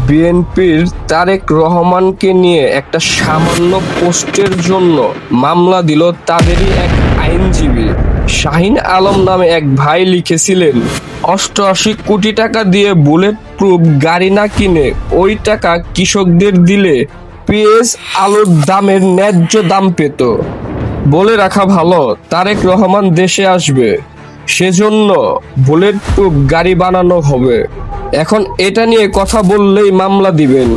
বিএনপির তারেক রহমানকে নিয়ে একটা সামান্য পোস্টের জন্য মামলা দিল তাদেরই এক আইনজীবী। শাহিন আলম নামে এক ভাই লিখেছিলেন, 88 কোটি টাকা দিয়ে বুলেট প্রুফ গাড়ি না কিনে ওই টাকা কৃষকদের দিলে পেঁয়াজ আলুর দামের ন্যায্য দাম পেত। বলে রাখা ভালো, তারেক রহমান দেশে আসবে, সেজন্য বুলেট প্রুফ গাড়ি বানানো হবে। এখন এটা নিয়ে কথা বললেই মামলা দিবেন।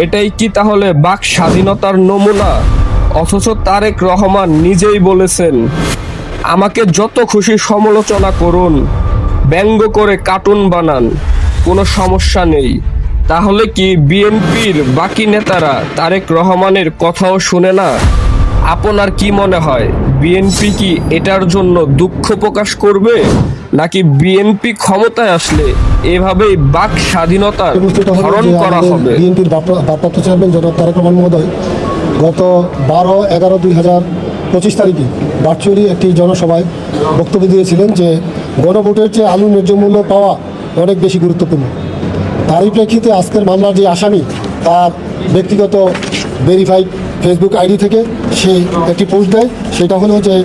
এটাই কি তাহলে বাক স্বাধীনতার নমুনা? অথচ তারেক রহমান নিজেই বলেছেন, আমাকে যত খুশি সমালোচনা করুন, ব্যঙ্গ করে কার্টুন বানান, কোনো সমস্যা নেই। তাহলে কি বিএনপির বাকি নেতারা তারেক রহমানের কথাও শুনে না? আপনার কি মনে হয়, বিএনপি কি এটার জন্য দুঃখ প্রকাশ করবে, নাকি বিএনপি ক্ষমতায় আসলে এভাবেই বাক স্বাধীনতার হরণ করা হবে? বিএনপির ভারপ্রাপ্ত চেয়ারম্যান জনাব তারেক রহমান মহোদয় গত 12-11-2025 তারিখে ভার্চুয়ালি একটি জনসভায় বক্তব্য দিয়েছিলেন যে গণভোটের চেয়ে আলু ন্যায্য মূল্য পাওয়া অনেক বেশি গুরুত্বপূর্ণ। তারই প্রেক্ষিতে আজকের মামলার যে আসামি, তার ব্যক্তিগত ভেরিফাইড ফেসবুক আইডি থেকে সে একটি পোস্ট দেয়। সেটা হলো যে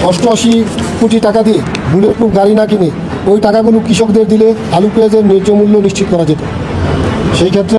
88 কোটি টাকা দিয়ে বুলেট প্রুফ গাড়ি না কিনে ওই টাকাগুলো কৃষকদের দিলে আলু পেঁয়াজের ন্যায্য মূল্য নিশ্চিত করা যেত। সেই ক্ষেত্রে